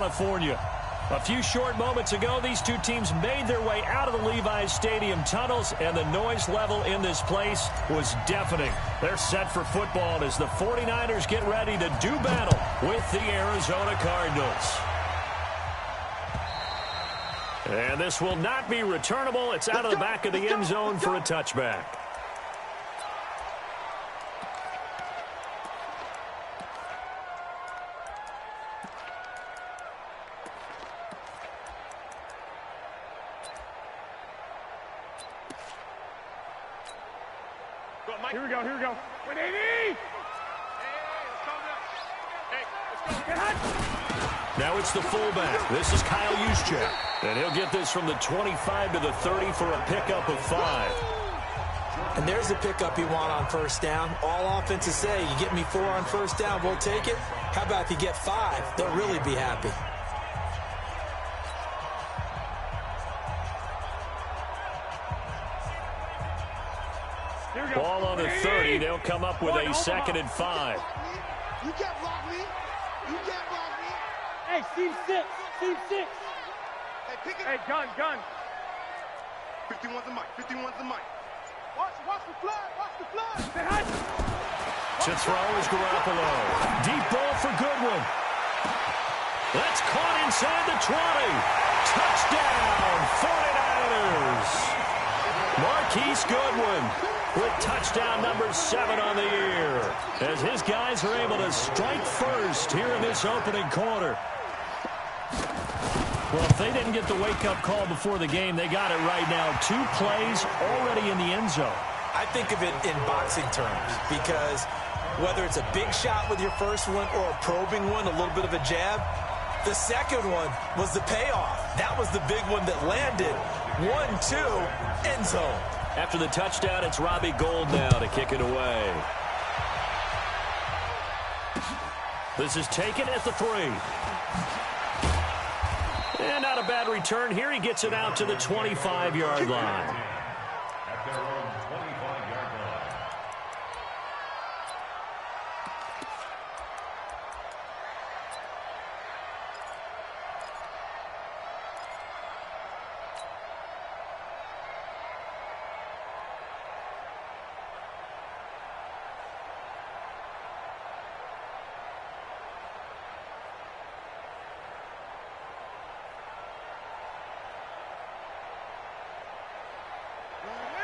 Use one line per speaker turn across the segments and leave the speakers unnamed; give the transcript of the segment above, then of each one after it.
California. A few short moments ago, these two teams made their way out of the Levi's Stadium tunnels, and the noise level in this place was deafening. They're set for football as the 49ers get ready to do battle with the Arizona Cardinals. And this will not be returnable. It's out of the back of the end zone for a touchback.
Here we go, here we go. 180!
Now it's the fullback. This is Kyle Juszczyk. And he'll get this from the 25 to the 30 for a pickup of 5.
And there's the pickup you want on first down. All offenses say, you get me 4 on first down, we'll take it. How about if you get 5? They'll really be happy.
Ball on the 30. They'll come up with a 2nd and 5.
You can't block me. You can't block me. Hey, Steve 6. Steve 6. Hey, pick it. Hey, gun. 51's the mic. 51's the mic. Watch the flag. Watch the flag.
To throw is Garoppolo. Deep ball for Goodwin. That's caught inside the 20. Touchdown, 49ers. Marquise Goodwin with touchdown number 7 on the year, as his guys are able to strike first here in this opening quarter. Well, if they didn't get the wake-up call before the game, they got it right now. 2 plays already in the end zone.
I think of it in boxing terms, because whether it's a big shot with your first one or a probing one, a little bit of a jab, the second one was the payoff. That was the big one that landed. 1-2, end zone.
After the touchdown, it's Robbie Gould now to kick it away. This is taken at the 3. And not a bad return here. He gets it out to the 25-yard line.
At their own 25-yard line.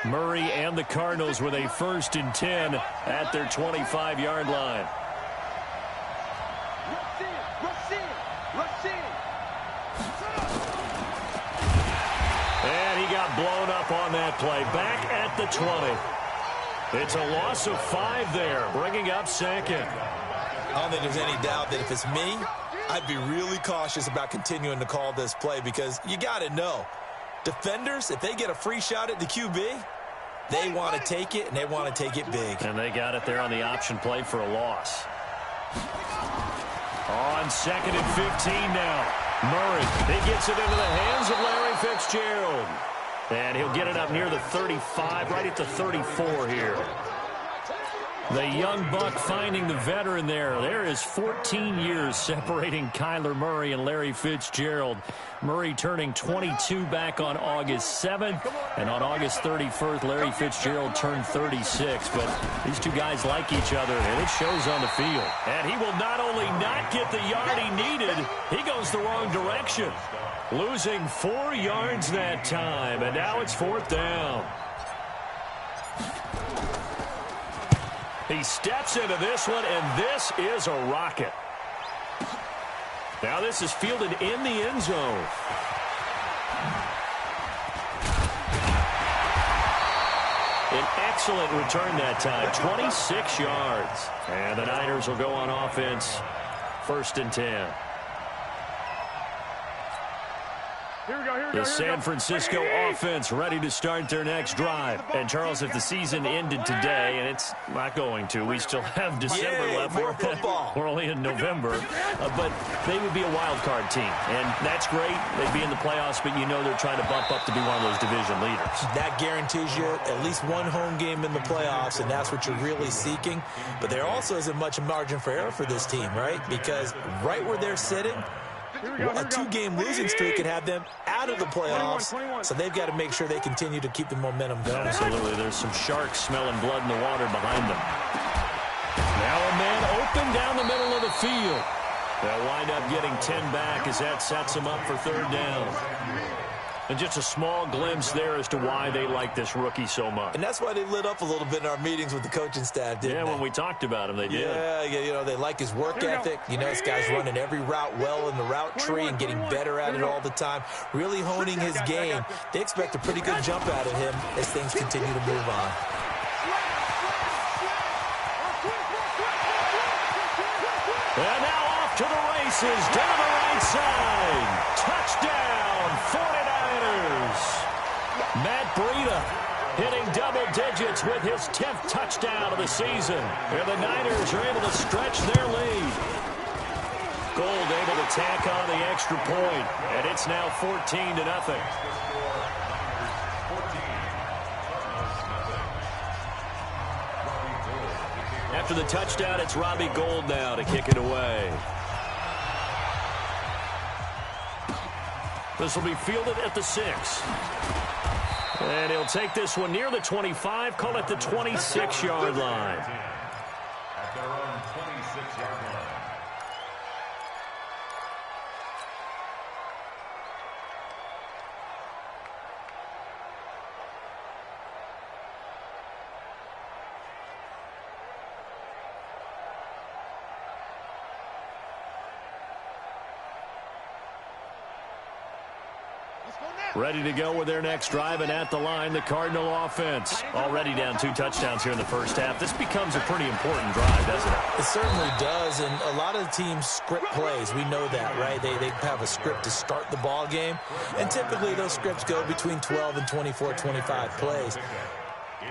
Murray and the Cardinals with a 1st and 10 at their 25-yard line. And he got blown up on that play. Back at the 20. It's a loss of 5 there, bringing up 2nd.
I don't think there's any doubt that if it's me, I'd be really cautious about continuing to call this play, because you got to know, defenders, if they get a free shot at the QB, they want to take it, and they want to take it big.
And they got it there on the option play for a loss. On 2nd and 15 now. Murray, he gets it into the hands of Larry Fitzgerald. And he'll get it up near the 35, right at the 34 here. The young buck finding the veteran there. There is 14 years separating Kyler Murray and Larry Fitzgerald. Murray turning 22 back on August 7th. And on August 31st, Larry Fitzgerald turned 36. But these two guys like each other, and it shows on the field. And he will not only not get the yard he needed, he goes the wrong direction. Losing 4 yards that time, and now it's 4th down. He steps into this one, and this is a rocket. Now this is fielded in the end zone. An excellent return that time, 26 yards. And the Niners will go on offense, 1st and 10. The San Francisco offense ready to start their next drive. And, Charles, if the season ended today, and it's not going to, we still have December left. We're only in November. But they would be a wild card team. And that's great. They'd be in the playoffs, but you know they're trying to bump up to be one of those division leaders.
That guarantees you at least one home game in the playoffs, and that's what you're really seeking. But there also isn't much margin for error for this team, right? Because right where they're sitting, A 2-game losing streak could have them out of the playoffs, so they've got to make sure they continue to keep the momentum going.
Absolutely. There's some sharks smelling blood in the water behind them. Now a man open down the middle of the field. They'll wind up getting 10 back as that sets them up for third down. And just a small glimpse there as to why they like this rookie so much.
And that's why they lit up a little bit in our meetings with the coaching staff, didn't they?
Yeah, when we talked about him, they did.
Yeah, you know, they like his work ethic. You know, this guy's running every route well in the route tree and getting better at it all the time, really honing his game. They expect a pretty good jump out of him as things continue to move on.
And now off to the races, down the right side. Touchdown, 49ers. Matt Breida hitting double digits with his 10th touchdown of the season. And the Niners are able to stretch their lead. Gould able to tack on the extra point, and it's now 14-0. After the touchdown, it's Robbie Gould now to kick it away. This will be fielded at the 6. And he'll take this one near the 25, call it the 26-yard line.
At their own 26-yard line.
Ready to go with their next drive, and at the line, the Cardinal offense. Already down 2 touchdowns here in the first half. This becomes a pretty important drive, doesn't it?
It certainly does, and a lot of teams script plays. We know that, right? They have a script to start the ball game, and typically those scripts go between 12 and 24, 25 plays.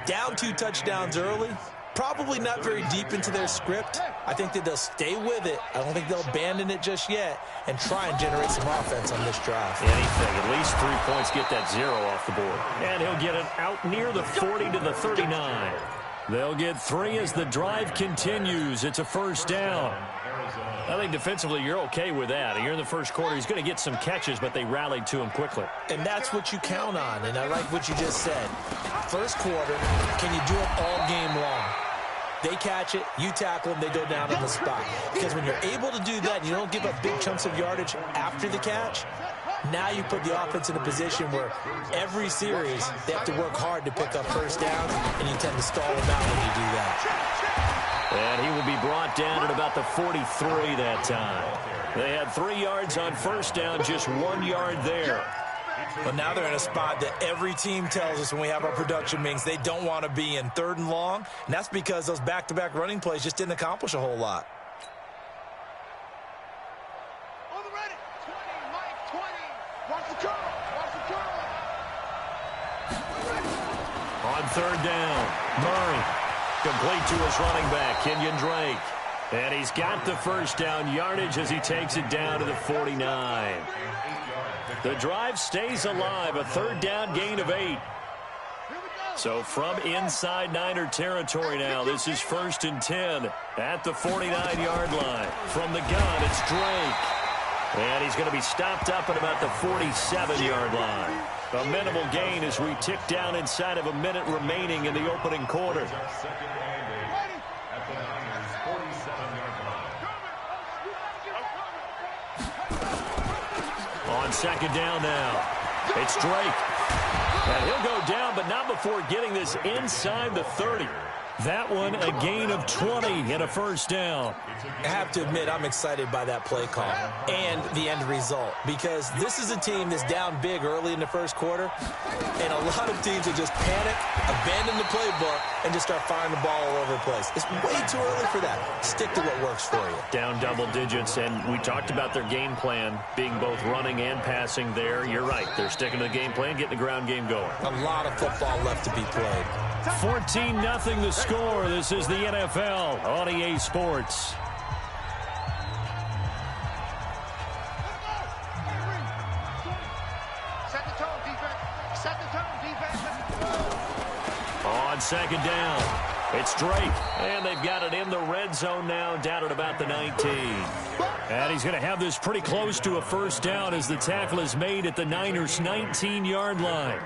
Down 2 touchdowns early, probably not very deep into their script. I think that they'll stay with it. I don't think they'll abandon it just yet and try and generate some offense on this drive.
Anything. At least 3 points, get that 0 off the board. And he'll get it out near the 40 to the 39. They'll get 3 as the drive continues. It's a first down. I think defensively you're okay with that. You're in the first quarter. He's going to get some catches, but they rallied to him quickly.
And that's what you count on, and I like what you just said. First quarter, can you do it all game long? They catch it, you tackle them, they go down on the spot. Because when you're able to do that and you don't give up big chunks of yardage after the catch, now you put the offense in a position where every series they have to work hard to pick up first downs, and you tend to stall them out when you do that.
And he will be brought down at about the 43 that time. They had 3 yards on first down, just 1 yard there.
But now they're in a spot that every team tells us when we have our production meetings they don't want to be in, 3rd and long. And that's because those back-to-back running plays just didn't accomplish a whole lot.
On the ready. 20, Mike, 20. Watch the curl. Watch the curl.
On 3rd down, Murray. Complete to his running back, Kenyon Drake. And he's got the first down yardage as he takes it down to the 49. The drive stays alive, a 3rd down gain of 8. So from inside Niner territory now, this is 1st and 10 at the 49-yard line. From the gun, it's Drake. And he's going to be stopped up at about the 47-yard line. A minimal gain as we tick down inside of a minute remaining in the opening quarter. On 2nd down now, it's Drake. And he'll go down, but not before getting this inside the 30. That one, a gain of 20 and a first down.
I have to admit, I'm excited by that play call and the end result, because this is a team that's down big early in the first quarter, and a lot of teams will just panic, abandon the playbook, and just start firing the ball all over the place. It's way too early for that. Stick to what works for you.
Down double digits, and we talked about their game plan being both running and passing there. You're right. They're sticking to the game plan, getting the ground game going.
A lot of football left to be played.
14-0 the score. This is the NFL on EA Sports.
Set the tone, defense. Set the tone, defense.
On 2nd down, it's Drake. And they've got it in the red zone now, down at about the 19. And he's going to have this pretty close to a first down as the tackle is made at the Niners' 19-yard line.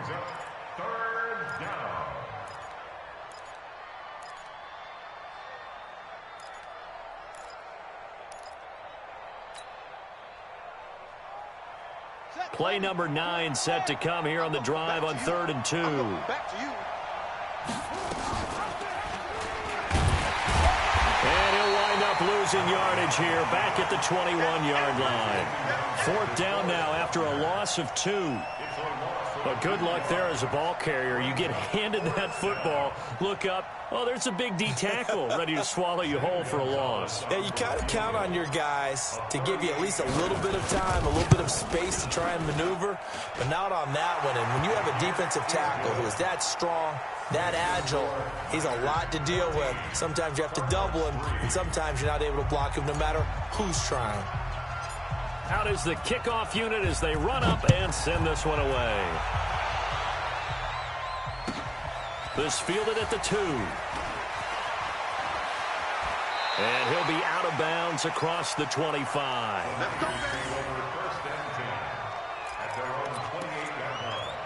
Play number 9 set to come here on the drive on 3rd and 2.
Back to you.
And he'll wind up losing yardage here back at the 21-yard line. 4th down now after a loss of 2. But good luck there as a ball carrier. You get handed that football, look up, oh, there's a big D tackle ready to swallow you whole for a loss.
Yeah, you kind of count on your guys to give you at least a little bit of time, a little bit of space to try and maneuver, but not on that one. And when you have a defensive tackle who is that strong, that agile, he's a lot to deal with. Sometimes you have to double him, and sometimes you're not able to block him no matter who's trying.
Out is the kickoff unit as they run up and send this one away. This fielded at the 2. And he'll be out of bounds across the 25.
Let's go, man.
First and 10 at their own 28-yard line.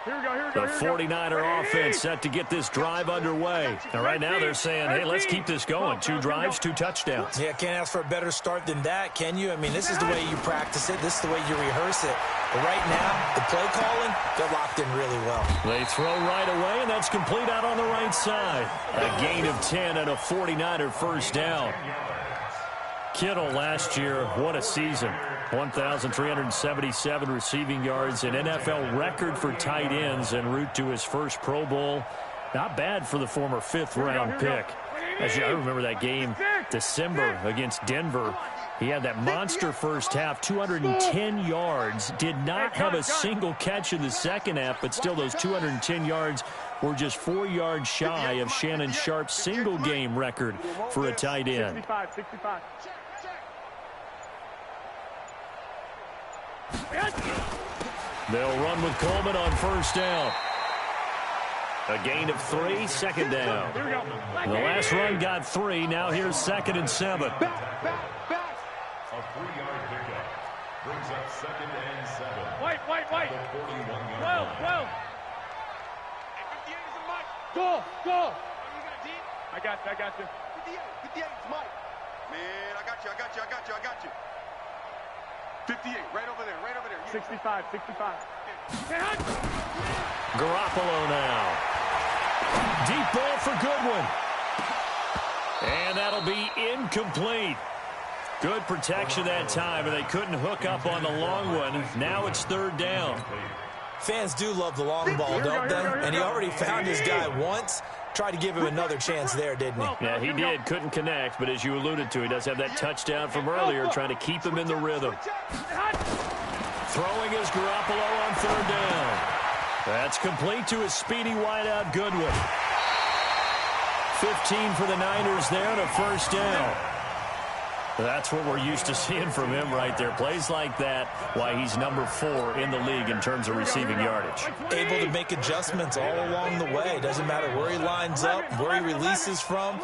Here we go, here we
The
go, here we go.
49er offense set to get this drive underway. And right now they're saying, hey, let's keep this going. 2 drives, 2 touchdowns.
Yeah, can't ask for a better start than that, can you? I mean, this is the way you practice it. This is the way you rehearse it. But right now, the play calling, they're locked in really well.
They throw right away, and that's complete out on the right side. A gain of 10 and a 49er first down. Kittle last year, what a season. 1,377 receiving yards, an NFL record for tight ends en route to his first Pro Bowl. Not bad for the former 5th-round pick. Actually, I remember that game, December against Denver. He had that monster first half, 210 yards, did not have a single catch in the second half, but still those 210 yards were just 4 yards shy of Shannon Sharp's single-game record for a tight end.
65.
They'll run with Coleman on first down. A gain of 3, 2nd down. The last run got 3. Now here's 2nd and 7.
A 3-yard pickup brings up 2nd and 7.
White.
The 41-yard line.
Go. I got you. 58, it's Mike. Man, I got you. 58, right over there. 65.
Garoppolo now. Deep ball for Goodwin. And that'll be incomplete. Good protection that time, and they couldn't hook up on the long one. Now it's 3rd down.
Fans do love the long ball, don't they? And he already found his guy once. Tried to give him another chance there, didn't he?
Yeah, he did. Couldn't connect, but as you alluded to, he does have that touchdown from earlier, trying to keep him in the rhythm. Throwing is Garoppolo on 3rd down. That's complete to his speedy wideout, Goodwin. 15 for the Niners there and a first down. That's what we're used to seeing from him right there. Plays like that, why he's number 4 in the league in terms of receiving yardage.
Able to make adjustments all along the way. Doesn't matter where he lines up, where he releases from.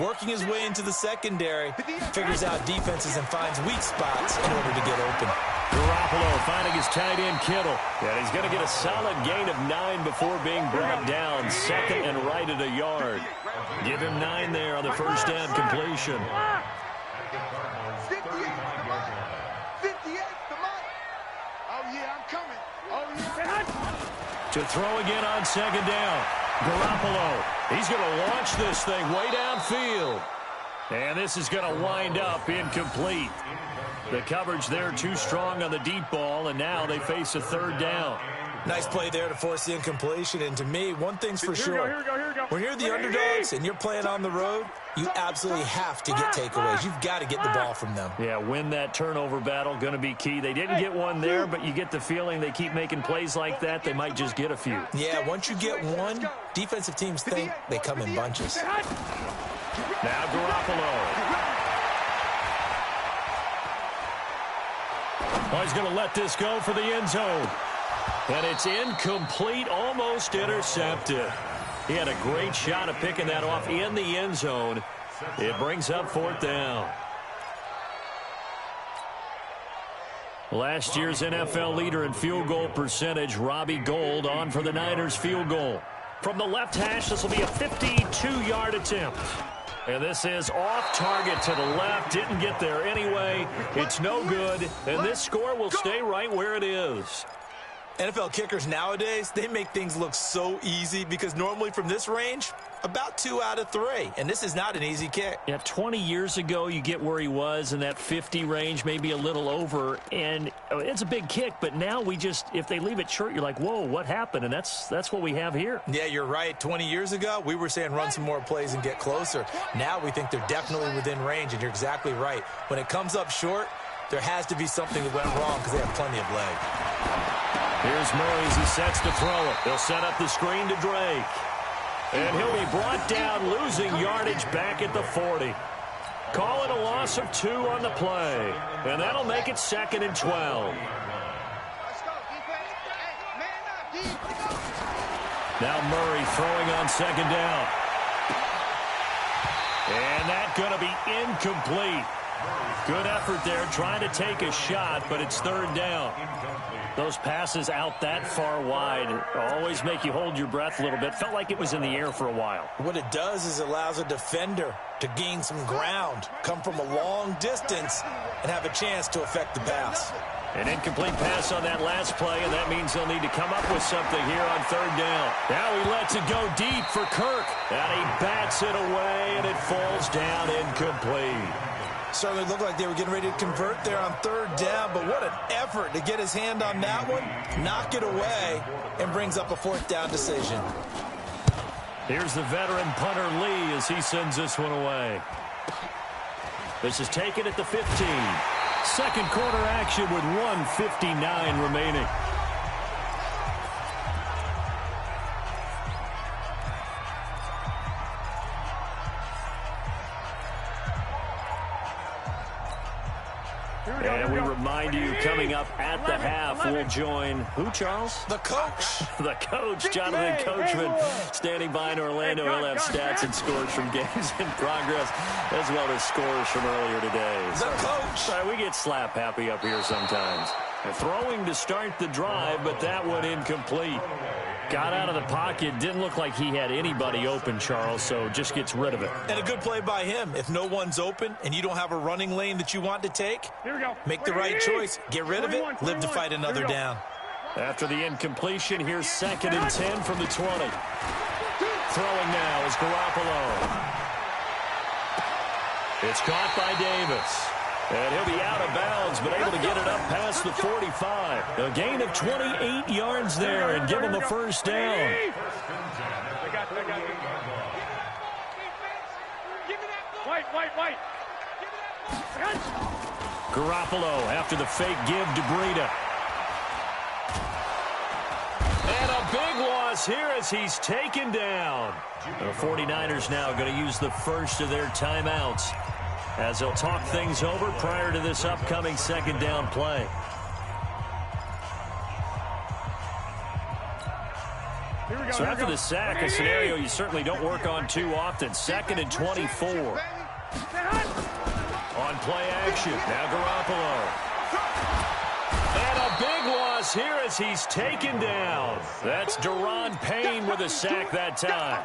Working his way into the secondary. Figures out defenses and finds weak spots in order to get open.
Garoppolo finding his tight end Kittle. And he's going to get a solid gain of 9 before being brought down. 2nd and right at a yard. Give him 9 there on the first down completion.
58 to Mike. Oh, yeah, I'm coming.
To throw again on 2nd down. Garoppolo. He's going to launch this thing way downfield. And this is going to wind up incomplete. The coverage there too strong on the deep ball, and now they face a 3rd down.
Nice play there to force the incompletion. And to me, one thing's for sure.
Here we go.
When you're the underdogs and you're playing on the road, you absolutely have to get takeaways. You've got to get the ball from them.
Yeah, win that turnover battle, going to be key. They didn't get one there, but you get the feeling they keep making plays like that, they might just get a few.
Yeah, once you get one, defensive teams think they come in bunches.
Now Garoppolo. Oh, he's going to let this go for the end zone. And it's incomplete, almost intercepted. He had a great shot of picking that off in the end zone. It brings up 4th down. Last year's NFL leader in field goal percentage, Robbie Gould, on for the Niners field goal. From the left hash, this will be a 52-yard attempt. And this is off target to the left. Didn't get there anyway. It's no good. And this score will stay right where it is.
NFL kickers nowadays, they make things look so easy because normally from this range, about 2 out of 3. And this is not an easy kick.
Yeah, 20 years ago, you get where he was in that 50 range, maybe a little over. And it's a big kick, but now we just, if they leave it short, you're like, whoa, what happened? And that's what we have here.
Yeah, you're right. 20 years ago, we were saying run some more plays and get closer. Now we think they're definitely within range, and you're exactly right. When it comes up short, there has to be something that went wrong because they have plenty of leg.
Here's Murray as he sets to throw it. He'll set up the screen to Drake. And he'll be brought down, losing yardage back at the 40. Call it a loss of 2 on the play. And that'll make it 2nd and 12. Now Murray throwing on 2nd down. And that's going to be incomplete. Good effort there, trying to take a shot, but it's 3rd down. Those passes out that far wide always make you hold your breath a little bit. Felt like it was in the air for a while.
What it does is allows a defender to gain some ground, come from a long distance, and have a chance to affect the pass.
An incomplete pass on that last play, and that means they'll need to come up with something here on 3rd down. Now he lets it go deep for Kirk, and he bats it away, and it falls down incomplete.
Certainly looked like they were getting ready to convert there on 3rd down, but what an effort to get his hand on that one, knock it away, and brings up a 4th down decision.
Here's the veteran punter Lee as he sends this one away. This is taken at the 15. Second quarter action with 1:59 remaining. And we remind you, coming up at the half, we'll join who, Charles?
The coach.
The coach, Jonathan Coachman, standing by in Orlando. He'll have stats and scores from games in progress, as well as scores from earlier today.
The coach.
Sorry, we get slap happy up here sometimes. And throwing to start the drive, but that one incomplete. Got out of the pocket. Didn't look like he had anybody open, Charles, so just gets rid of it.
And a good play by him. If no one's open and you don't have a running lane that you want to take, make the right choice. Get rid of it. Live to fight another down.
After the incompletion, here's 2nd and 10 from the 20. Throwing now is Garoppolo. It's caught by Davis. And he'll be out of bounds, but able to get it up past the 45. A gain of 28 yards there and give him a 1st down.
White.
Garoppolo after the fake give to Breida. And a big loss here as he's taken down. The 49ers now going to use the first of their timeouts as they'll talk things over prior to this upcoming 2nd down play. So after the sack, a scenario you certainly don't work on too often. 2nd and 24. On play action, now Garoppolo. And a big loss here as he's taken down. That's Daron Payne with a sack that time.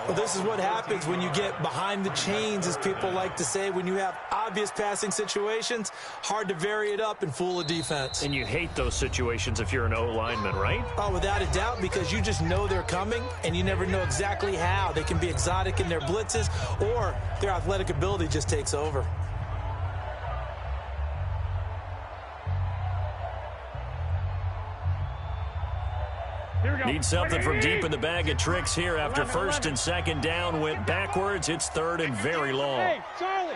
Well, this is what happens when you get behind the chains, as people like to say. When you have obvious passing situations, hard to vary it up and fool a defense.
And you hate those situations if you're an O-lineman, right?
Oh, without a doubt, because you just know they're coming, and you never know exactly how. They can be exotic in their blitzes, or their athletic ability just takes over.
Need something from deep in the bag of tricks here after 1st and 2nd down went backwards. It's 3rd and very long.
Hey, Charlie.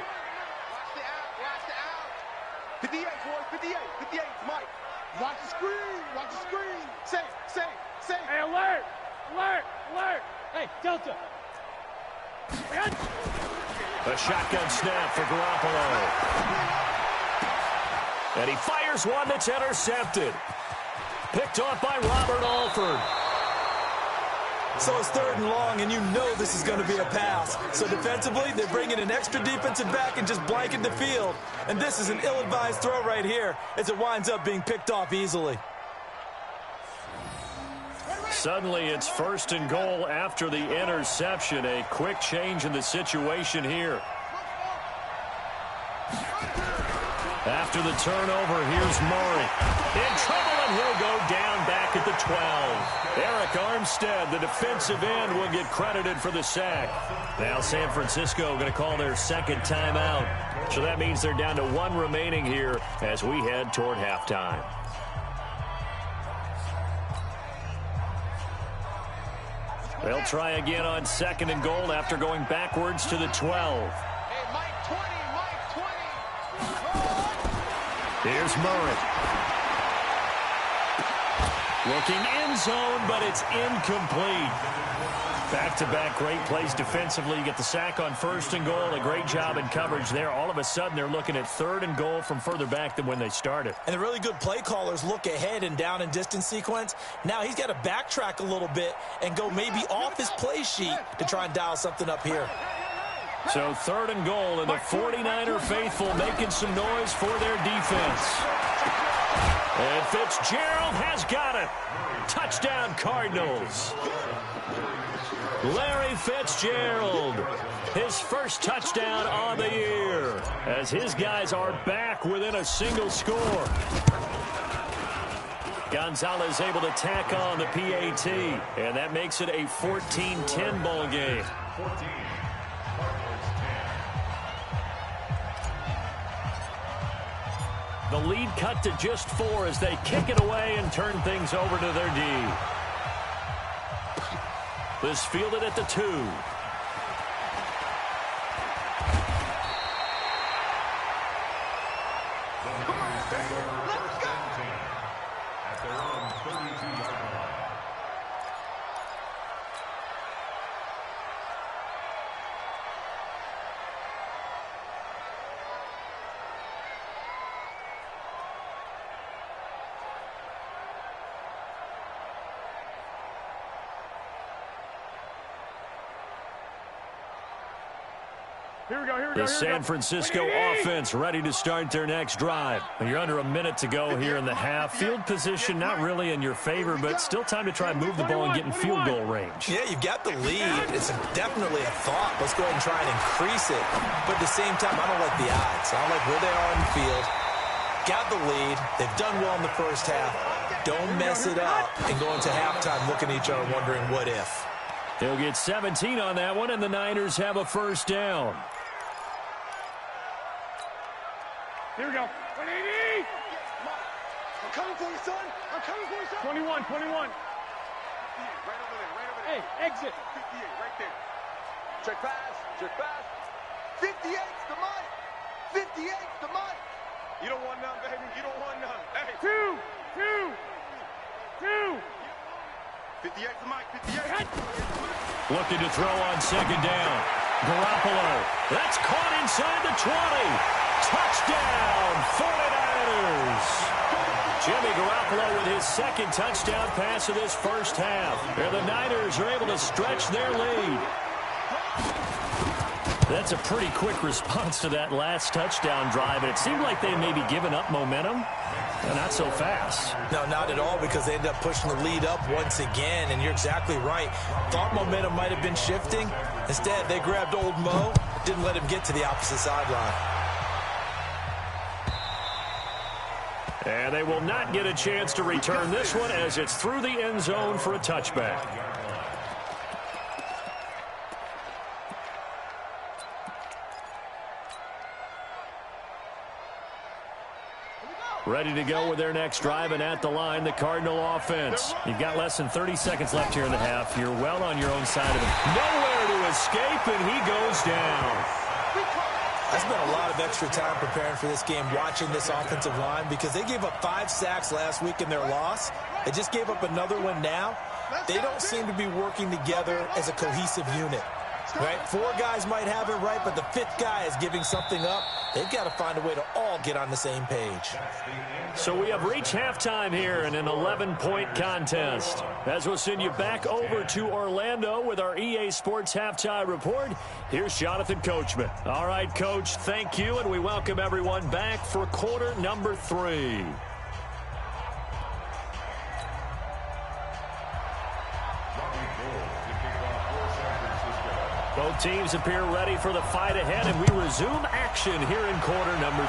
Watch the out. 58, boys, 58, Mike. Watch the screen. Say. Hey, alert. Hey, Delta.
A shotgun snap for Garoppolo. And he fires one that's intercepted. Picked off by Robert Alford.
So it's 3rd and long, and you know this is going to be a pass. So defensively, they're bringing an extra defensive back and just blanking the field. And this is an ill-advised throw right here as it winds up being picked off easily.
Suddenly, it's 1st and goal after the interception. A quick change in the situation here. After the turnover, here's Murray. In trouble, and he'll go down back at the 12. Eric Armstead, the defensive end, will get credited for the sack. Now San Francisco going to call their 2nd timeout. So that means they're down to 1 remaining here as we head toward halftime. They'll try again on 2nd and goal after going backwards to the 12. Here's Murray. Looking end zone, but it's incomplete. Back-to-back great plays defensively. You get the sack on 1st and goal. A great job in coverage there. All of a sudden, they're looking at 3rd and goal from further back than when they started.
And the really good play callers look ahead and down and distance sequence. Now he's got to backtrack a little bit and go maybe off his play sheet to try and dial something up here.
So 3rd and goal, and the 49er faithful making some noise for their defense. And Fitzgerald has got it. Touchdown, Cardinals. Larry Fitzgerald, his first touchdown on the year, as his guys are back within a single score. Gonzalez able to tack on the PAT, and that makes it a 14-10 ball game. The lead cut to just 4 as they kick it away and turn things over to their D. This fielded at the 2.
At their own 32-yard line.
The San Francisco offense ready to start their next drive. You're under a minute to go here in the half. Field position not really in your favor, but still time to try and move the ball and get in field goal range.
Yeah, you've got the lead. It's definitely a thought. Let's go ahead and try and increase it. But at the same time, I don't like the odds. I don't like where they are in the field. Got the lead. They've done well in the first half. Don't mess it up and go into halftime looking at each other wondering what if.
They'll get 17 on that one, and the Niners have a first down.
Here we go. 180. I'm coming for you, son. I'm coming for you, son. 21. 21. Right over there. Right over there. Hey, exit. 58, right there. Check pass. Check pass. 58's the money. 58's the money. You don't want none, baby. You don't want none. Hey. 2. 58's the mic. 58.
Looking to throw on 2nd down. Garoppolo. That's caught inside the 20. Touchdown, 49ers. Jimmy Garoppolo with his 2nd touchdown pass of this first half. And the Niners are able to stretch their lead. That's a pretty quick response to that last touchdown drive. And it seemed like they may be giving up momentum. Not so fast.
No, not at all, because they end up pushing the lead up once again. And you're exactly right. Thought momentum might have been shifting. Instead, they grabbed old Mo. Didn't let him get to the opposite sideline.
And they will not get a chance to return this one as it's through the end zone for a touchback. Ready to go with their next drive, and at the line, the Cardinal offense. You've got less than 30 seconds left here in the half. You're well on your own side of it. Nowhere to escape, and he goes down.
I spent a lot of extra time preparing for this game, watching this offensive line, because they gave up 5 sacks last week in their loss. They just gave up another one now. They don't seem to be working together as a cohesive unit. Right? 4 guys might have it right, but the 5th guy is giving something up. They've got to find a way to all get on the same page.
So we have reached halftime here in an 11-point contest. As we'll send you back over to Orlando with our EA Sports Halftime Report, here's Jonathan Coachman. All right, Coach, thank you, and we welcome everyone back for quarter number 3. Both teams appear ready for the fight ahead, and we resume action here in quarter number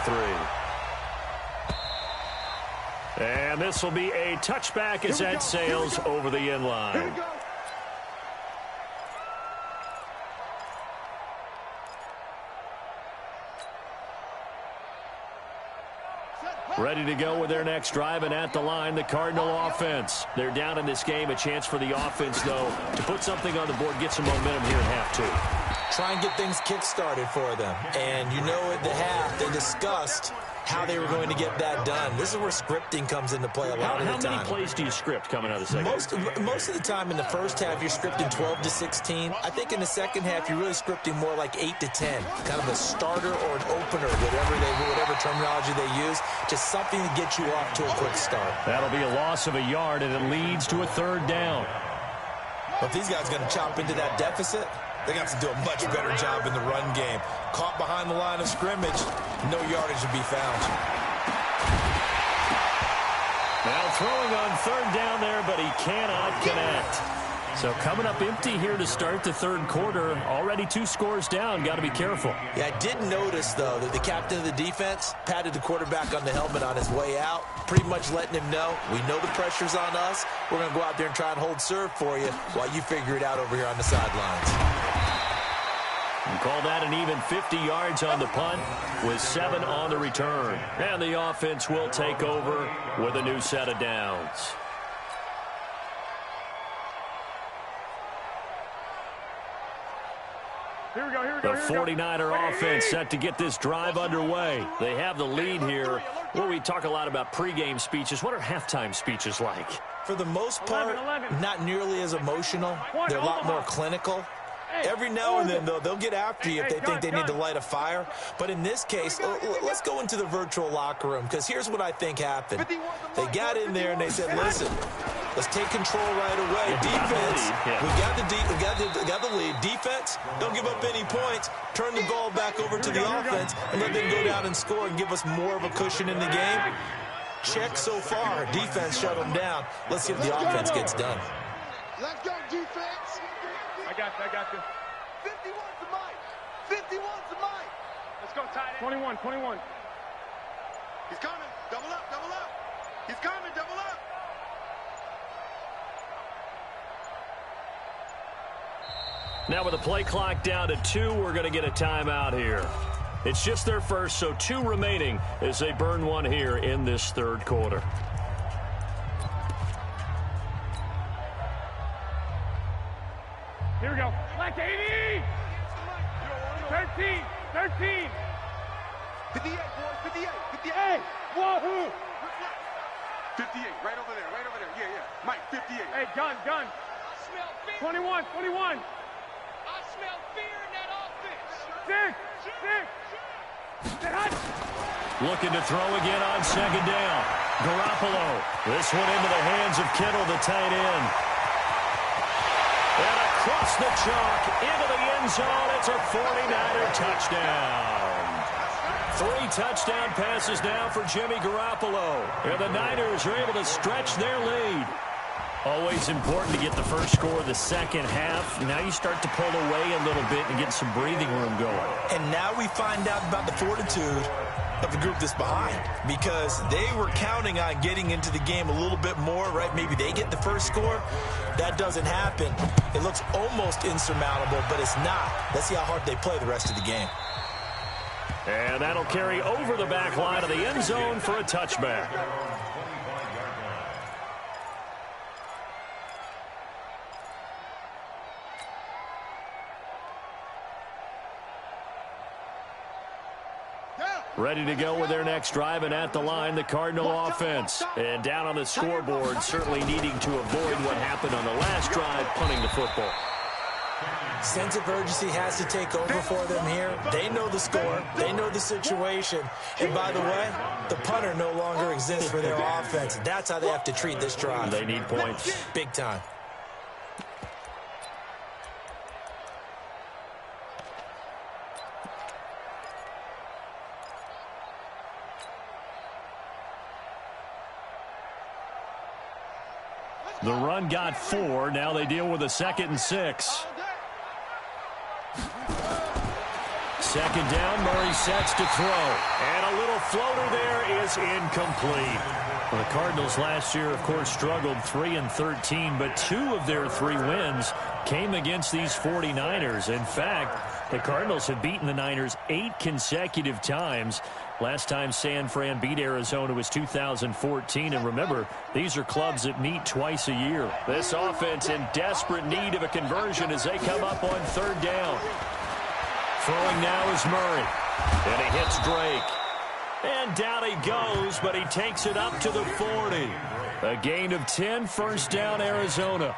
3. And this will be a touchback as that sails over the end line. Ready to go with their next drive, and at the line, the Cardinal offense. They're down in this game. A chance for the offense, though, to put something on the board, get some momentum here in half 2.
Try and get things kick-started for them. And you know at the half, they discussed how they were going to get that done. This is where scripting comes into play a lot of the time.
How many plays do you script coming out of the second?
Most of the time in the first half, you're scripting 12 to 16. I think in the second half, you're really scripting more like 8 to 10. Kind of a starter or an opener, whatever terminology they use. Just something to get you off to a quick start.
That'll be a loss of a yard, and it leads to a 3rd down.
But if these guys are going to chop into that deficit, they're going to have to do a much better job in the run game. Caught behind the line of scrimmage, no yardage to be found.
Now throwing on 3rd down there, but he cannot connect. So coming up empty here to start the 3rd quarter. Already 2 scores down. Got to be careful.
Yeah, I did notice, though, that the captain of the defense patted the quarterback on the helmet on his way out, pretty much letting him know, we know the pressure's on us. We're going to go out there and try and hold serve for you while you figure it out over here on the sidelines.
And call that an even 50 yards on the punt with 7 on the return. And the offense will take over with a new set of downs.
Here we go.
The 49er offense set to get this drive underway. They have the lead here. Well, we talk a lot about pregame speeches. What are halftime speeches like?
For the most part, not nearly as emotional. They're a lot more clinical. Every now and then, though, they'll get after you if they think they need to light a fire. But in this case, let's go into the virtual locker room, because here's what I think happened. They got in there and they said, listen, let's take control right away. Defense, we got the lead. Defense, don't give up any points. Turn the ball back over to the offense and let them go down and score and give us more of a cushion in the game. Check so far. Defense shut them down. Let's see if the offense gets done.
Let's go, defense. I got you. 51's the mic. 51's the mic. Let's go, tight end. 21. He's coming. Double up. He's coming. Double up.
Now with the play clock down to 2, we're going to get a timeout here. It's just their first, so 2 remaining as they burn 1 here in this 3rd quarter.
Here we go. Black 80. 13. 58, boys. 58. Hey, wahoo. 58, right over there. Yeah. Mike, 58. Hey, gun. I smell fear. 21. I smell fear in that offense. 6.
Looking to throw again on 2nd down. Garoppolo. This one into the hands of Kittle, the tight end. And across the chalk into the end zone. It's a 49er touchdown. 3 touchdown passes now for Jimmy Garoppolo. And the Niners are able to stretch their lead. Always important to get the first score of the second half. Now you start to pull away a little bit and get some breathing room going.
And now we find out about the fortitude of the group that's behind, because they were counting on getting into the game a little bit more, right? Maybe they get the first score. That doesn't happen. It looks almost insurmountable, but it's not. Let's see how hard they play the rest of the game.
And that'll carry over the back line of the end zone for a touchback. Ready to go with their next drive, and at the line, the Cardinal offense. And down on the scoreboard, certainly needing to avoid what happened on the last drive, punting the football.
Sense of urgency has to take over for them here. They know the score. They know the situation. And by the way, the punter no longer exists for their offense. That's how they have to treat this drive.
They need points.
Big time.
The run got 4. Now they deal with a 2nd and 6. Second down, Murray sets to throw. And a little floater there is incomplete. Well, the Cardinals last year, of course, struggled 3-13, but 2 of their 3 wins came against these 49ers. In fact, the Cardinals have beaten the Niners 8 consecutive times. Last time San Fran beat Arizona was 2014. And remember, these are clubs that meet twice a year. This offense in desperate need of a conversion as they come up on 3rd down. Throwing now is Murray. And he hits Drake. And down he goes, but he takes it up to the 40. A gain of 10, 1st down, Arizona.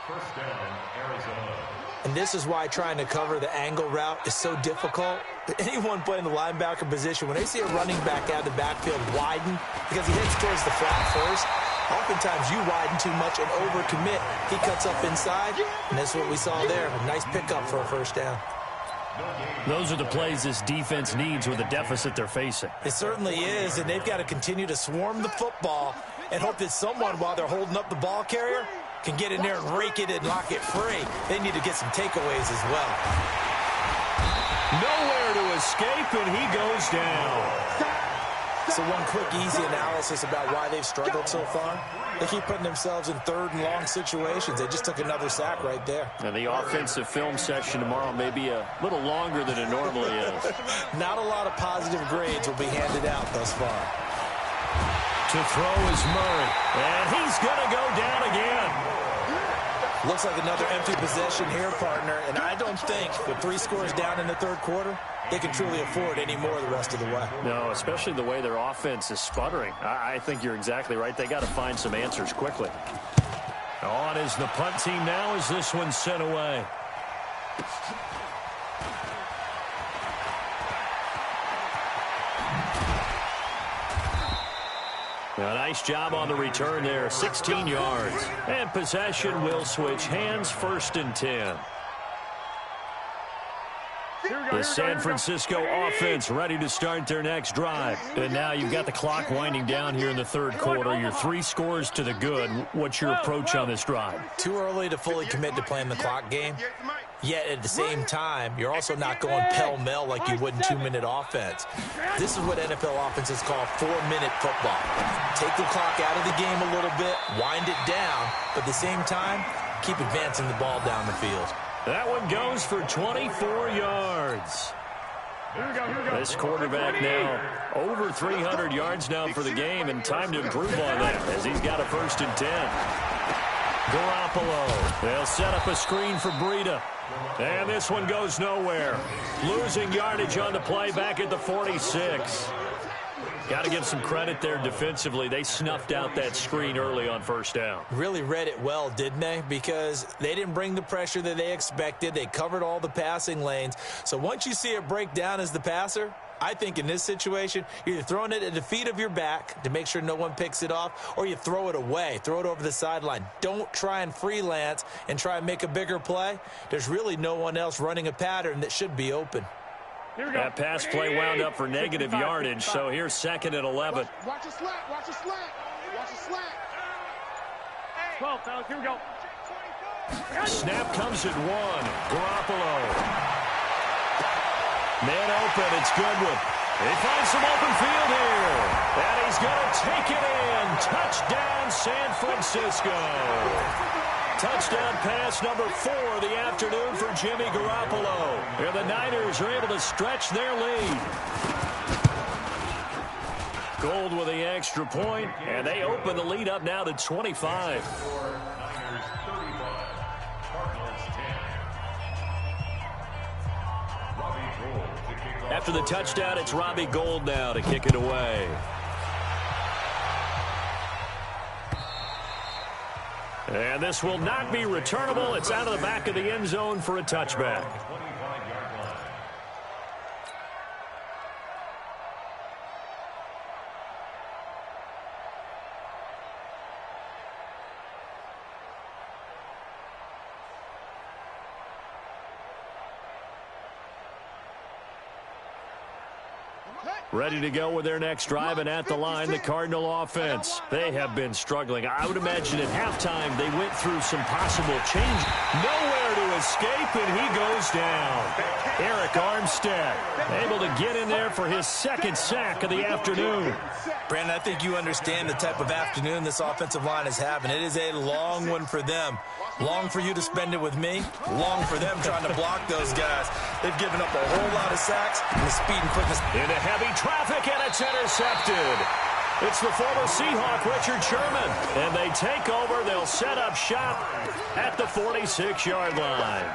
1st down, Arizona.
And this is why trying to cover the angle route is so difficult. Anyone playing the linebacker position, when they see a running back out of the backfield widen because he heads towards the flat first, oftentimes you widen too much and overcommit. He cuts up inside, and that's what we saw there. A nice pickup for a 1st down.
Those are the plays this defense needs with the deficit they're facing.
It certainly is, and they've got to continue to swarm the football and hope that someone, while they're holding up the ball carrier, can get in there and rake it and lock it free. They need to get some takeaways as well.
Nowhere to escape, and he goes down.
So one quick, easy analysis about why they've struggled so far. They keep putting themselves in 3rd and long situations. They just took another sack right there.
And the offensive film session tomorrow may be a little longer than it normally is.
Not a lot of positive grades will be handed out thus far.
To throw is Murray. And he's going to go down again.
Looks like another empty possession here, partner. And I don't think with 3 scores down in the 3rd quarter, they can truly afford any more the rest of the way.
No, especially the way their offense is sputtering. I think you're exactly right. They got to find some answers quickly. On is the punt team now as this one's sent away. A nice job on the return there, 16 yards. And possession will switch hands, 1st and 10. The San Francisco offense ready to start their next drive. And now you've got the clock winding down here in the 3rd quarter. You're 3 scores to the good. What's your approach on this drive?
Too early to fully commit to playing the clock game. Yet at the same time, you're also not going pell-mell like you would in 2-minute offense. This is what NFL offenses call 4-minute football. Take the clock out of the game a little bit, wind it down, but at the same time, keep advancing the ball down the field.
That one goes for 24 yards. This quarterback now over 300 yards now for the game, and time to improve on that as he's got a 1st and 10. Garoppolo. They'll set up a screen for Breida. And this one goes nowhere. Losing yardage on the play back at the 46. Got to give some credit there defensively. They snuffed out that screen early on 1st down.
Really read it well, didn't they? Because they didn't bring the pressure that they expected. They covered all the passing lanes. So once you see it break down as the passer, I think in this situation, you're either throwing it at the feet of your back to make sure no one picks it off, or you throw it away, throw it over the sideline. Don't try and freelance and try and make a bigger play. There's really no one else running a pattern that should be open.
That pass play wound up for negative yardage, so here's 2nd and 11.
Watch the slat, watch the slat, watch the slat. 12, fellas, here we go.
Snap comes at 1. Garoppolo. Man open, it's Goodwin. He finds some open field here. And he's going to take it in. Touchdown, San Francisco. Touchdown pass number 4 of the afternoon for Jimmy Garoppolo. And the Niners are able to stretch their lead. Gold with the extra point, and they open the lead up now to 25.
Niners 35, Cardinals 10. Robbie Gould to kick off.
After the touchdown, it's Robbie Gould now to kick it away. And this will not be returnable. It's out of the back of the end zone for a touchback. Ready to go with their next drive, and at the line, the Cardinal offense. They have been struggling. I would imagine at halftime they went through some possible change. Nowhere to escape, and he goes down. Arik Armstead able to get in there for his second sack of the afternoon.
Brandon, I think you understand the type of afternoon this offensive line is having. It is a long one for them. Long for you to spend it with me. Long for them trying to block those guys. They've given up a whole lot of sacks and the speed and quickness.
Into heavy traffic, and it's intercepted. It's the former Seahawk, Richard Sherman. And they take over. They'll set up shop at the 46-yard line.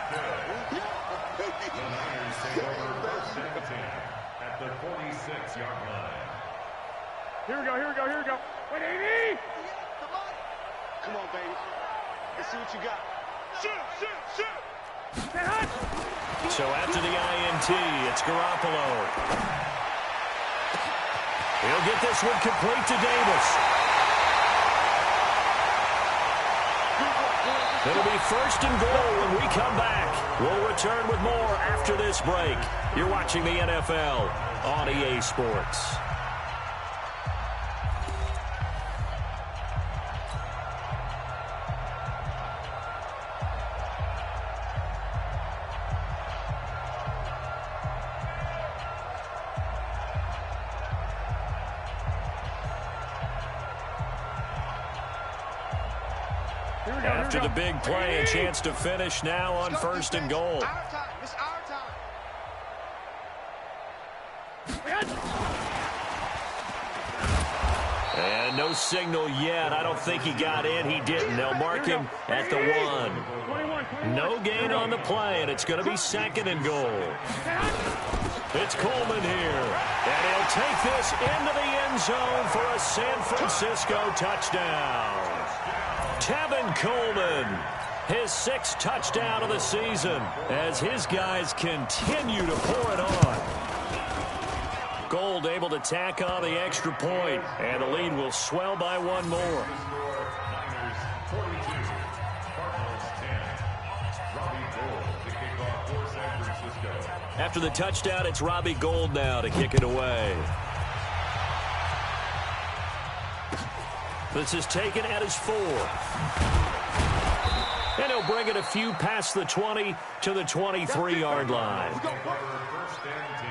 At the 46-yard line.
Here we go, here we go, here we go. 180! Come on, baby. Let's see what you got. Shoot, shoot, shoot!
So after the INT, it's Garoppolo. He'll get this one complete to Davis. It'll be first and goal when we come back. We'll return with more after this break. You're watching the NFL on EA Sports. After the big play, a chance to finish now on first and goal. And no signal yet. I don't think he got in. He didn't. They'll mark him at the 1. No gain on the play, and it's going to be second and goal. It's Coleman here. And he'll take this into the end zone for a San Francisco touchdown. Tevin Coleman, his 6th touchdown of the season as his guys continue to pour it on. Gold able to tack on the extra point, and the lead will swell by one more.
Niners 42, Cardinals 10. Robbie Gould to kick off for San Francisco.
After the touchdown, it's Robbie Gould now to kick it away. This is taken at his 4. And he'll bring it a few past the 20 to the 23-yard line.
First and 10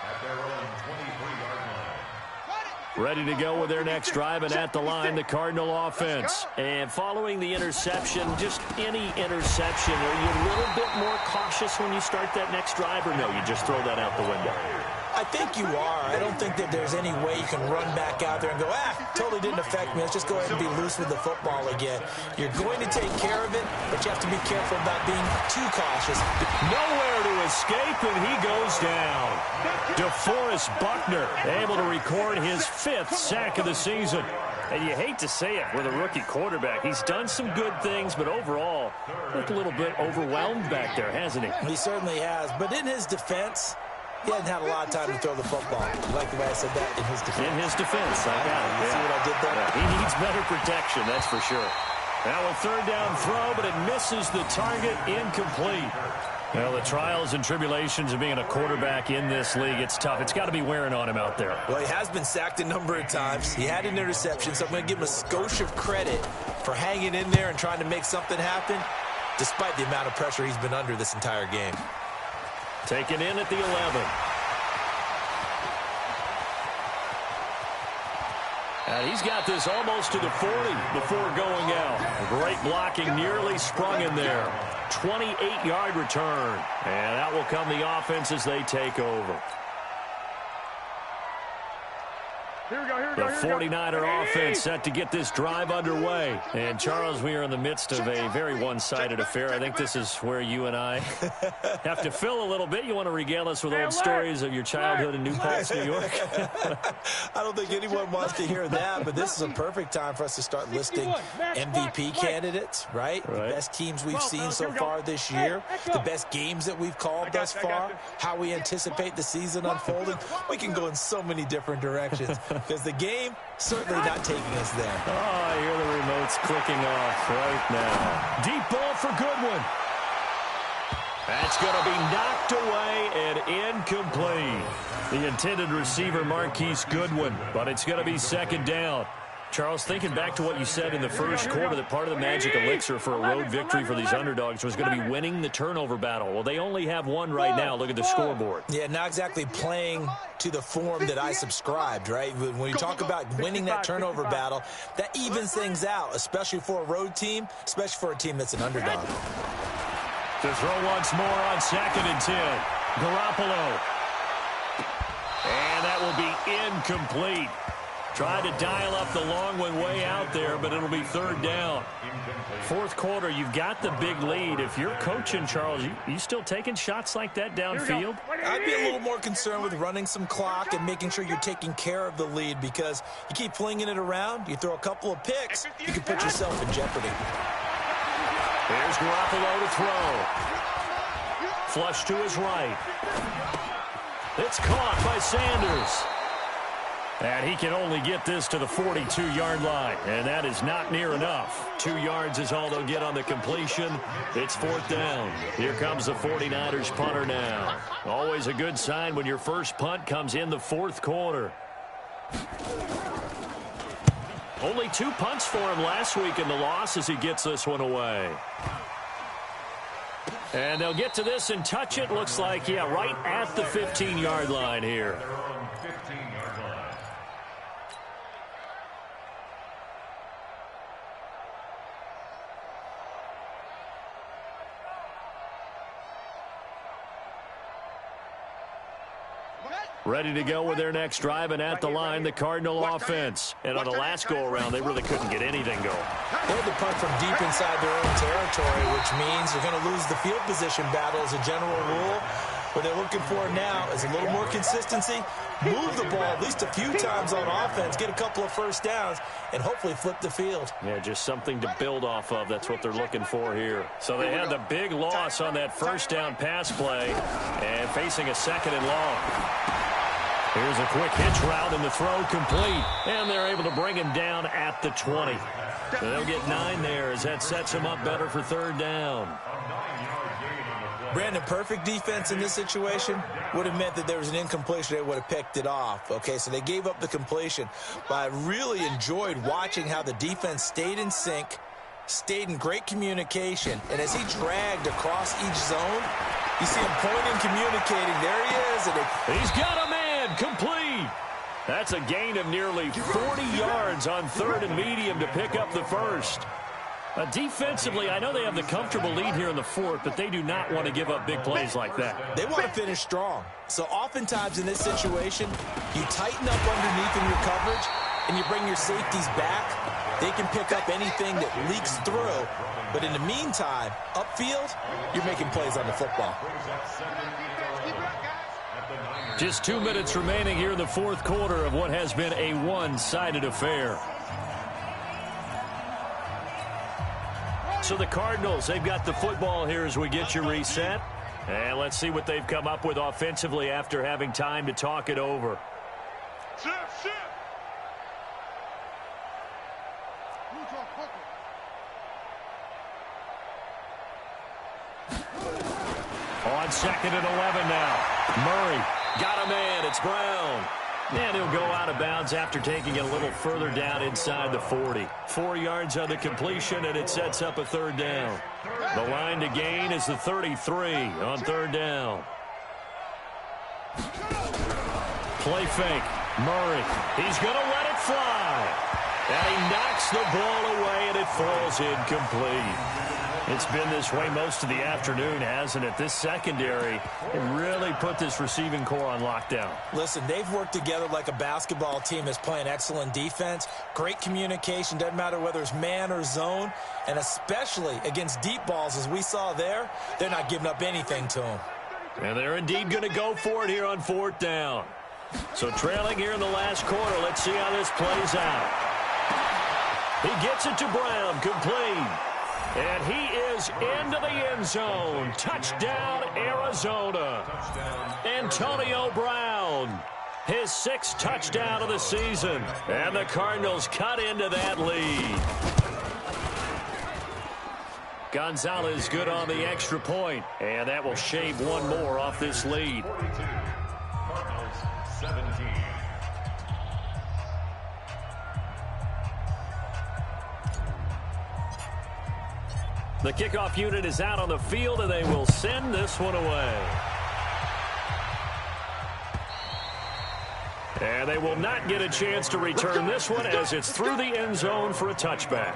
at their own 23-yard line.
Ready to go with their next drive, and at the line, the Cardinal offense. And following the interception, just any interception, are you a little bit more cautious when you start that next drive, or no, you just throw that out the window?
I think you are. I don't think that there's any way you can run back out there and go, totally didn't affect me. Let's just go ahead and be loose with the football again. You're going to take care of it, but you have to be careful about being too cautious.
Nowhere to escape, and he goes down. DeForest Buckner able to record his 5th sack of the season. And you hate to say it with a rookie quarterback. He's done some good things, but overall, looked a little bit overwhelmed back there, hasn't he?
He certainly has. But in his defense, he hasn't had a lot of time to throw the football. You like the way I said that? In his defense.
In his defense, I got it.
You see what I did there?
Yeah, he needs better protection, that's for sure. Now a 3rd down throw, but it misses the target, incomplete. Well, the trials and tribulations of being a quarterback in this league, it's tough. It's got to be wearing on him out there.
Well, he has been sacked a number of times. He had an interception, so I'm going to give him a skosh of credit for hanging in there and trying to make something happen, despite the amount of pressure he's been under this entire game.
Taken in at the 11. And he's got this almost to the 40 before going out. Great blocking, nearly sprung in there. 28-yard return. And that will come the offense as they take over. The 49er offense set to get this drive underway. And, Charles, we are in the midst of a very one-sided affair. I think this is where you and I have to fill a little bit. You want to regale us with old stories of your childhood in New Paltz, New York?
I don't think anyone wants to hear that, but this is a perfect time for us to start listing MVP candidates, right? The best teams we've seen so far this year, the best games that we've called thus far, how we anticipate the season unfolding. We can go in so many different directions. Because the game certainly not taking us there.
Oh, I hear the remotes clicking off right now. Deep ball for Goodwin. That's going to be knocked away and incomplete. The intended receiver, Marquise Goodwin, but it's going to be second down. Charles, thinking back to what you said in the first quarter, that part of the magic elixir for a road victory for these underdogs was going to be winning the turnover battle. Well, they only have one right now. Look at the scoreboard.
Yeah, not exactly playing to the form that I subscribed, right? When you talk about winning that turnover battle, that evens things out, especially for a road team, especially for a team that's an underdog.
To throw once more on 2nd and 10. Garoppolo. And that will be incomplete. Tried to dial up the long one way out there, but it'll be third down. Fourth quarter, you've got the big lead. If you're coaching, Charles, you still taking shots like that downfield?
I'd be a little more concerned with running some clock and making sure you're taking care of the lead, because you keep flinging it around, you throw a couple of picks, you can put yourself in jeopardy.
Here's Garoppolo to throw. Flush to his right. It's caught by Sanders. And he can only get this to the 42-yard line, and that is not near enough. 2 yards is all they'll get on the completion. It's fourth down. Here comes the 49ers punter now. Always a good sign when your first punt comes in the fourth quarter. Only 2 punts for him last week in the loss as he gets this one away. And they'll get to this and touch it. Looks like, yeah, right at the 15-yard line here. Ready to go with their next drive, and at the line, the Cardinal offense. And on the last go-around, they really couldn't get anything going.
They had to punt from deep inside their own territory, which means they're going to lose the field position battle as a general rule. What they're looking for now is a little more consistency, move the ball at least a few times on offense, get a couple of first downs, and hopefully flip the field.
Yeah, just something to build off of. That's what they're looking for here. So they had the big loss on that first down pass play, and facing a second and long. Here's a quick hitch route, and the throw complete. And they're able to bring him down at the 20. They'll get 9 there as that sets him up better for third down.
Brandon, perfect defense in this situation would have meant that there was an incompletion. They would have picked it off. Okay, so they gave up the completion. But I really enjoyed watching how the defense stayed in sync, stayed in great communication. And as he dragged across each zone, you see him pointing, communicating. There he is. And
he's got a man. Complete. That's a gain of nearly 40 yards on third and medium to pick up the first. Defensively, I know they have the comfortable lead here in the fourth, but they do not want to give up big plays like that.
They want to finish strong. So oftentimes in this situation, you tighten up underneath in your coverage, and you bring your safeties back. They can pick up anything that leaks through. But in the meantime, upfield, you're making plays on the football.
Just 2 minutes remaining here in the fourth quarter of what has been a one-sided affair. So the Cardinals, they've got the football here as we get you reset. And let's see what they've come up with offensively after having time to talk it over. On 2nd and 11 now. Murray got a man. It's Brown. And he'll go out of bounds after taking it a little further down inside the 40. 4 yards on the completion, and it sets up a third down. The line to gain is the 33 on third down. Play fake. Murray. He's going to let it fly. And he knocks the ball away, and it falls incomplete. It's been this way most of the afternoon, hasn't it? This secondary really put this receiving core on lockdown.
Listen, they've worked together like a basketball team that's playing excellent defense. Great communication, doesn't matter whether it's man or zone. And especially against deep balls, as we saw there, they're not giving up anything to them.
And they're indeed going to go for it here on 4th down. So trailing here in the last quarter, let's see how this plays out. He gets it to Brown, complete. And he is into the end zone. Touchdown, Arizona. Antonio Brown, his 6th touchdown of the season. And the Cardinals cut into that lead. Gonzalez good on the extra point. And that will shave one more off this lead.
42. Cardinals 17.
The kickoff unit is out on the field, and they will send this one away. And they will not get a chance to return this one as it's through the end zone for a touchback.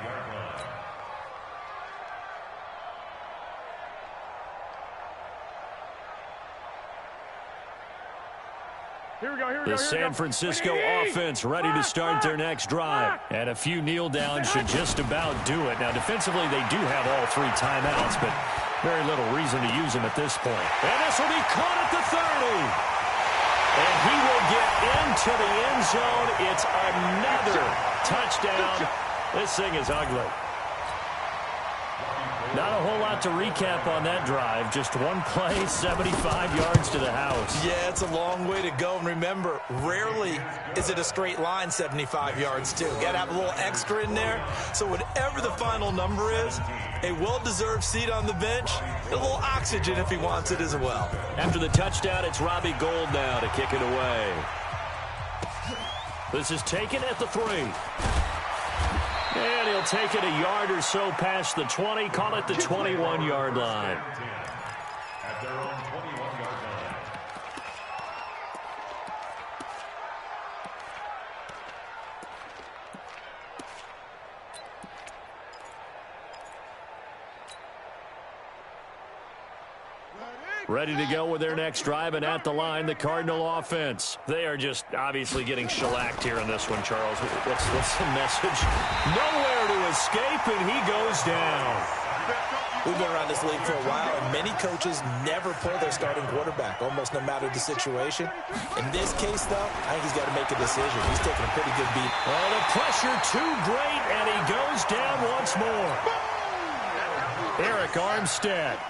The San Francisco offense ready to start their next drive. And a few kneel downs should just about do it. Now, defensively, they do have all 3 timeouts, but very little reason to use them at this point. And this will be caught at the 30. And he will get into the end zone. It's another touchdown. This thing is ugly. Not a whole lot to recap on that drive. Just one play, 75 yards to the house.
Yeah, it's a long way to go. And remember, rarely is it a straight line 75 yards, too. Got to have a little extra in there. So whatever the final number is, a well-deserved seat on the bench, a little oxygen if he wants it as well.
After the touchdown, it's Robbie Gould now to kick it away. This is taken at the 3. And he'll take it a yard or so past the 20, call it the 21-yard line.
At their own 21-yard line.
Ready to go with their next drive, and at the line, the Cardinal offense. They are just obviously getting shellacked here in this one, Charles. What's the message? Nowhere to escape, and he goes down.
We've been around this league for a while, and many coaches never pull their starting quarterback, almost no matter the situation. In this case, though, I think he's got to make a decision. He's taking a pretty good beat.
Oh, the pressure too great, and he goes down once more. Eric Armstead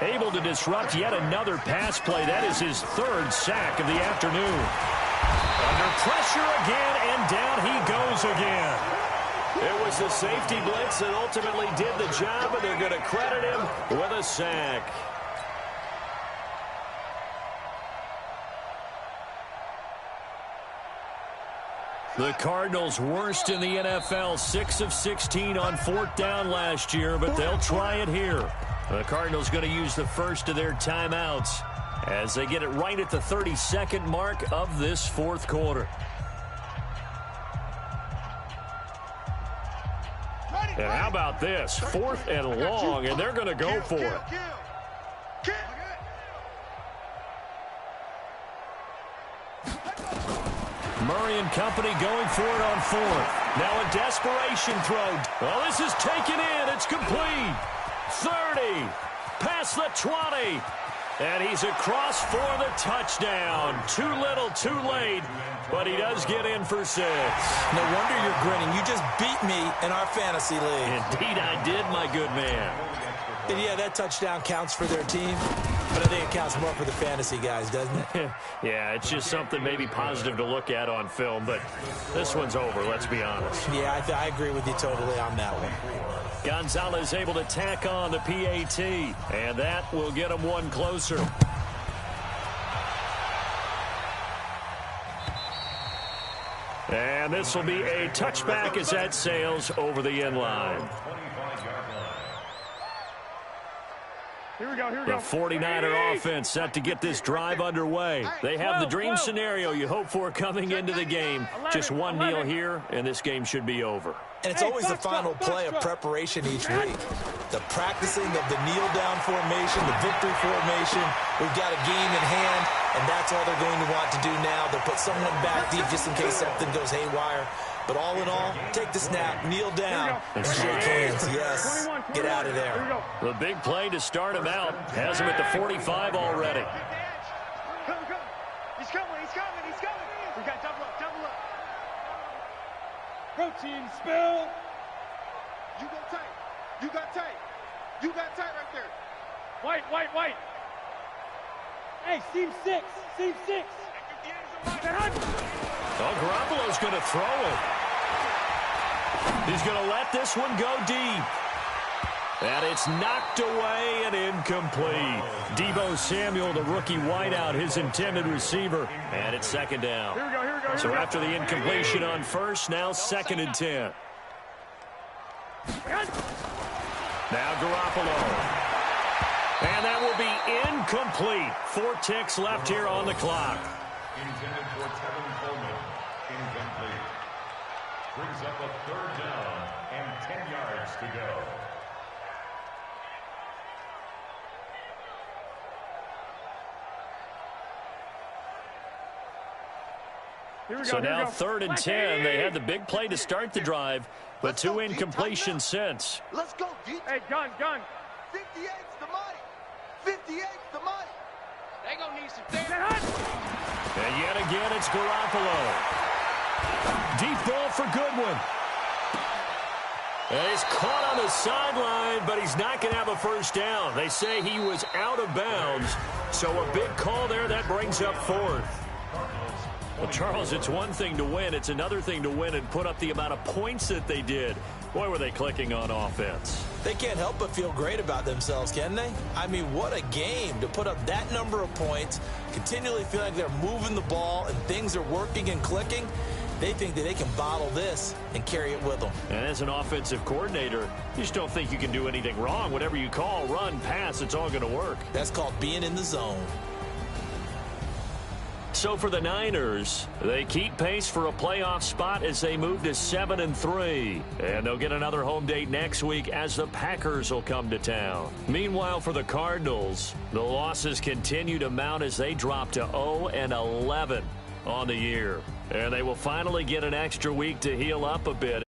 able to disrupt yet another pass play. That is his 3rd sack of the afternoon. Under pressure again, and down he goes again. It was the safety blitz that ultimately did the job, and they're going to credit him with a sack. The Cardinals worst in the NFL, 6 of 16 on 4th down last year, but they'll try it here. The Cardinals going to use the first of their timeouts as they get it right at the 32nd mark of this 4th quarter. And how about this? 4th and long, and they're going to go for it. Murray and company going for it on 4th. Now a desperation throw. Oh, this is taken in. It's complete. 30, past the 20, and he's across for the touchdown. Too little, too late, but he does get in for 6.
No wonder you're grinning. You just beat me in our fantasy league.
Indeed I did, my good man.
And yeah, that touchdown counts for their team, but I think it counts more for the fantasy guys, doesn't it?
Yeah, it's just something maybe positive to look at on film, but this one's over, let's be honest.
Yeah, I agree with you totally on that one.
Gonzalez able to tack on the PAT, and that will get him one closer. And this will be a touchback as that sails over the end line.
Here we go, here we
The
go.
49er offense set to get this drive underway. They have the dream scenario you hope for coming into the game. Just one kneel here, and this game should be over.
And it's always the final play of preparation each week. The practicing of the kneel-down formation, the victory formation. We've got a game in hand, and that's all they're going to want to do now. They'll put someone back deep just in case something goes haywire. But all in all, take the snap, kneel down, and shake hands. Yes, get out of there.
The big play to start him out has him at the 45 already.
Come. He's coming. We got double up. Protein spill. You got tight right there. White. Hey, seam six.
Oh, Garoppolo's going to throw it. He's going to let this one go deep. And it's knocked away and incomplete. Deebo Samuel, the rookie wideout, his intended receiver. And it's second down.
Here we go.
So after the incompletion on first, now 2nd and 10. Now Garoppolo. And that will be incomplete. 4 ticks left here on the clock.
Intended for Tevin Coleman. Incomplete. Brings up a 3rd down and 10 yards to go.
So now 3rd and 10. They had the big play to start the drive, but 2 incompletions since.
Let's go, D. Hey, gun. 58's the money. They gonna need some therapy.
And yet again, it's Garoppolo. Deep ball for Goodwin. And he's caught on the sideline, but he's not going to have a first down. They say he was out of bounds, so a big call there. That brings up 4th. Well, Charles, it's one thing to win. It's another thing to win and put up the amount of points that they did. Boy, were they clicking on offense.
They can't help but feel great about themselves, can they? I mean, what a game to put up that number of points, continually feel like they're moving the ball and things are working and clicking. They think that they can bottle this and carry it with them.
And as an offensive coordinator, you just don't think you can do anything wrong. Whatever you call, run, pass, it's all going to work.
That's called being in the zone.
So for the Niners, they keep pace for a playoff spot as they move to 7-3. And they'll get another home date next week as the Packers will come to town. Meanwhile, for the Cardinals, the losses continue to mount as they drop to 0-11 on the year. And they will finally get an extra week to heal up a bit.